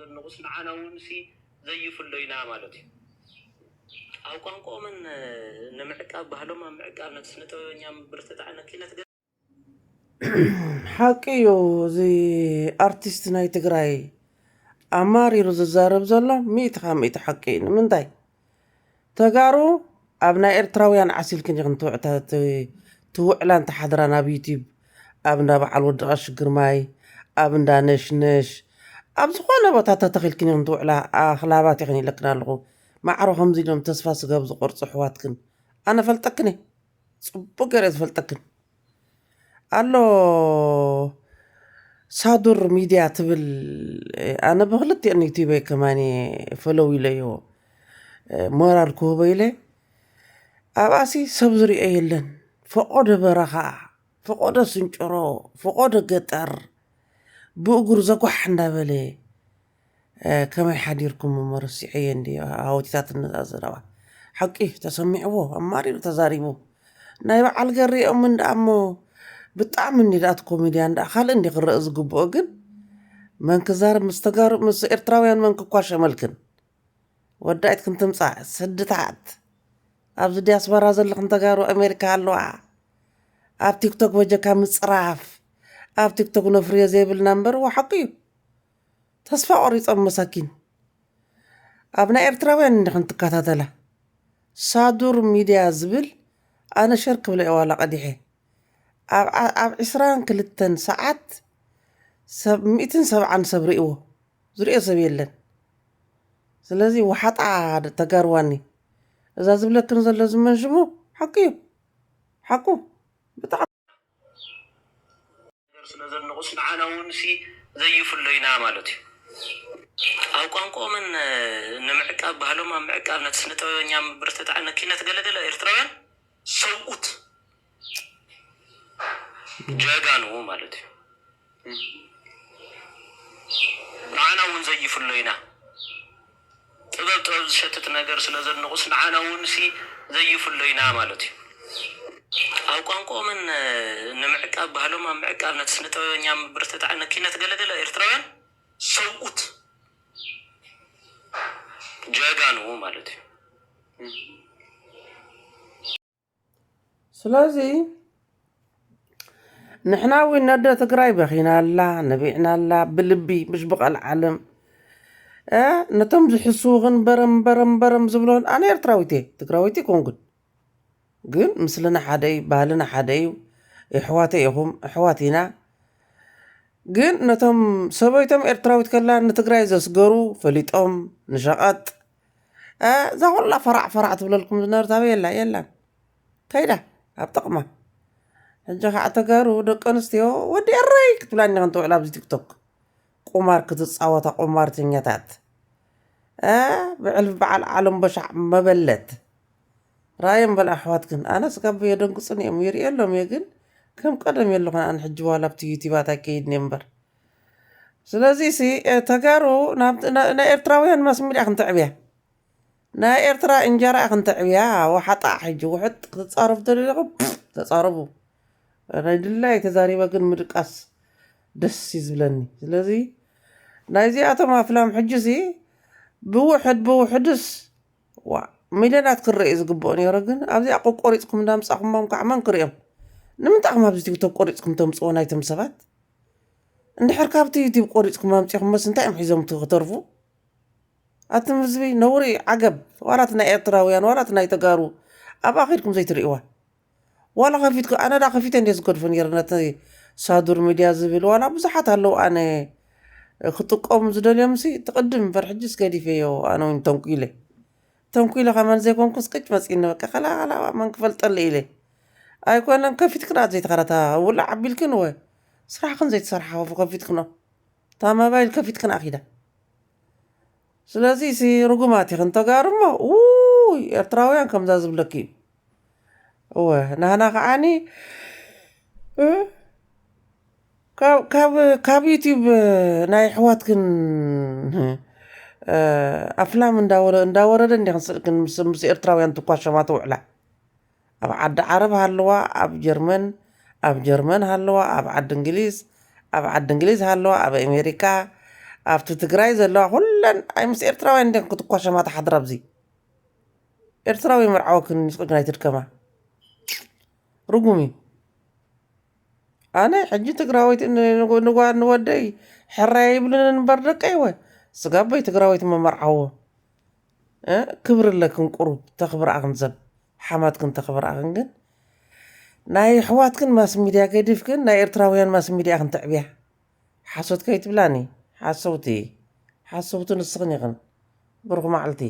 ስለዘንቁስ ንዓና እውን ሲ ዘይፍለዩና ማለት እዩ ኣብ ቋንቋምን ንምዕቃብ ባህሎም ኣብ ምዕቃብ ነስነጠበኛ ብርተጣዕነ ኪነት ሓቂዮ እዚ ኣርቲስት ናይ ትግራይ ኣማሪሩ ዝዛረብ ዘሎ 100% ሓቂ ንምንታይ ተጋሩ ኣብ ናይ ኤርትራውያን ዓሲልክን ይኽን ትውዕላ እንተሓድራ ናብ ዩቲብ ኣብ እንዳ በዓል ወዲ ቀሺ ግርማይ ኣብ እንዳ ነሽነሽ ኣብ ዝኾነ ቦታ ተተኺልክን ይኽን ትውዕላ ኣኽላባት ይኽን ይለክን ኣለኹ ማዕሮ ከምዚ ኢሎም ተስፋ ስጋብ ዝቆርፁ ኣሕዋትክን ኣነ ፈልጠክን ፅቡቅ ገይረ ዝፈልጠክን ኣሎ ሳዱር ሚድያ ትብል ኣነ ብክልቲአን ዩቲበይ ከማኒ ፈለው ኢለዮ ሞራል ክህቦ ኢለ ኣብኣሲ ሰብ ዝሪኦ የለን ፈቆደ በረኻ ፈቆደ ስንጭሮ ፈቆደ ገጠር ብእግሩ ዘጓሕ እንዳበለ ከመይ ሓዲርኩም መረሲዐየ እንዲ ሃወቲታት እነዛዘረባ ሓቂ ተሰሚዕዎ ኣማሪሩ ተዛሪቡ ናይ በዓል ገሪኦም እንዳእሞ ብጣዕሚ እንዳት ኮሜድያ እንዳ ካልእ እንዲ ክረአ ዝግብኦ ግን መንክዛር ምስተጋሩ ምስ ኤርትራውያን መንክኳሸ መልክን ወዳኢት ክንትምፃእ ስድታት ኣብዚ ዲያስፖራ ዘለኽን ተጋሩ ኣሜሪካ ኣለዋ ኣብ ቲክቶክ ወጀካ ምፅራፍ ኣብ ቲክቶክ ነፍርዮ ዘይብል ናምበር ወሓቂ እዩ ተስፋ ቆሪፆም መሳኪን ኣብ ናይ ኤርትራውያን እንዲ ክንትከታተላ ሳዱር ሚድያ ዝብል ኣነ ሸር ክብለ ዋላ ቀዲሐ ኣብ 22 ሰዓት 170 ሰብ ርእዎ ዝሪኦ ሰብ የለን ስለዚ ወሓጣ ተጋርዋኒ እዛ ዝብለክን ዘሎ ዝመንሽሙ ሓቂ እዩ ሓቁ ብጣዕሚ ስለዘንቁስ ንዓና እውን ሲ ዘይፍለዩና ማለት እዩ ኣብ ቋንቋምን ንምዕቃብ ባህሎም ኣብ ምዕቃብ ነስነጠበኛ ብርተጣዕነ ኪነት ገለገለ ኤርትራውያን ሰውኡት ጀጋኑ ማለት እዩ ንዓና እውን ዘይፍለዩና ጥበብ ዝሸትት ነገር ስለዘንቁስ ንዓና እውን ሲ ዘይፍለዩና ማለት እዩ ኣብ ቋንቋምን ንምዕቃብ ባህሎም ኣብ ምዕቃብ ነስነጠበኛ ብርተጣዕነ ኪነት ገለገለ ኤርትራውያን ሰውኡት ጀጋኑ ማለት እዩ ስለዚ ንሕና እውን ነደ ትግራይ በኺና ኣላ ነቢዕና ኣላ ብልቢ ምሽ ብቐል ዓለም ነቶም ዝሕስውኽን በረም ዝብሎን ኣነ ኤርትራዊት እየ ትግራዊት ይኮንኩን ግን ምስልና ሓደ እዩ ባህልና ሓደ እዩ ኣሕዋተይ ኢኹም ኣሕዋት ኢና ግን ነቶም ሰበይቶም ኤርትራዊት ከላ ንትግራይ ዘስገሩ ፈሊጦም ንሸቐጥ እዛ ኩላ ፈራዕ ትብለልኩም ዝነበረት ኣበይ የላን ከይዳ ኣብ ጠቕማ ሕጂ ከዓ ተጋሩ ደቂ ኣንስትዮ ወዲ ዕረይ ክትብላኒ ክንትውዕላ ኣብዚ ቲክቶክ ቁማር ክትፃወታ ቁማርተኛታት ብዕልፊ በዓል ዓለም በሻዕ መበለት ራእዮም በል ኣሕዋትክን ኣነ ስጋብ የደንግፅን እዮም ይርአሎም እየ ግን ከም ቀደም የለኹን ኣነ ሕጂ በኋላ ኣብቲ ዩቲባት ኣይከይድኒ እምበር ስለዚ ሲ ተጋሩ ናይ ኤርትራውያን ማስሚድያ ክንተዕብያ ናይ ኤርትራ እንጀራ ክንተዕብያ ወሓጣ ሕጂ ውሕጥ ክትፃረፉ ተደለኹም ተፃረፉ ናይ ድላይ ተዛሪበ ግን ምድቃስ ደስ ይዝብለኒ ስለዚ ናይዚኣቶም ኣፍላም ሕጂ ሲ ብውሕድስ ሚልዮናት ክርአ ዝግብኦ ነይሮ ግን ኣብዚ ቆሪፅኩም እንዳምፃኹሞም ከዓ መን ክርኦም ንምንጣኹም ኣብዚ ቲክቶክ ቆሪፅኩም ተምፅዎ ናይቶም ሰባት እንድሕር ካብቲ ዩቲብ ቆሪፅኩም ኣምፂኹም መስ እንታይ እዮም ሒዞም ክተርፉ ኣቶም ህዝቢ ነውሪ ዓገብ ዋላት ናይ ኤርትራውያን ዋላት ናይ ተጋሩ ኣብ ኣኺድኩም ዘይትርእዋ ዋላ ከፊትኩ ኣነ ዳ ከፊተ እንደ ዝገድፎ ነይረ ነቲ ሳዱር ሚድያ ዝብል ዋላ ብዙሓት ኣለዉ ኣነ ክጥቀሙ ዝደልዮም ሲ ትቕድም እምበር ሕጂስ ገዲፈዮ ኣነ እውን ተንኩኢለ ከመን ዘይኮንኩስ ቅጭ መፂኒ በቃ ከላ መን ክፈልጠለ ኢለ ኣይኮነን ከፊትክናት ዘይተኸረታ ውላዕ ዓቢልክን ወ ስራሕክን ዘይተሰርሓ ከፊትክኖ እታ ሞባይል ከፊትክን ኣኺዳ ስለዚ ሲ ርጉማት ይኽን ተጋሩ እሞ ኤርትራውያን ከምዛ ዝብለክ እዩ እወ ናህና ከዓኒ ካብ ዩቲብ ናይ ኣሕዋትክን ኣፍላም እንዳወረደ እንዲ ክንስእልክን ምስ ኤርትራውያን ትኳሸማ ትውዕላ ኣብ ዓዲ ዓረብ ሃለዋ ኣብ ጀርመን ሃለዋ ኣብ ዓዲ እንግሊዝ ሃለዋ ኣብ ኣሜሪካ ኣብቲ ትግራይ ዘለዋ ኩለን ኣይ ምስ ኤርትራውያን ደን ክትኳሸማ ተሓድራ ብዚ ኤርትራዊ መርዓወክን ንስቅግና ይትድከማ ርጉም እዩ ኣነ ሕጂ ትግራወይት ንወደይ ሕራይ ይብልን እንበር ደቀይወ ስጋበይ ትግራወይት መመርዓዎ ክብር ለክን ቁሩብ ተኽብርኣኽን ሰብ ሓማትክን ተኽብርኣኽን ግን ናይ ኣሕዋትክን ማስ ሚድያ ከይድፍክን ናይ ኤርትራውያን ማስ ሚድያ ክንትዕብያ ሓሶት ከይትብላኒ ሓሰውቲ ንስኽን ይኽን ብሩኽ መዓልቲ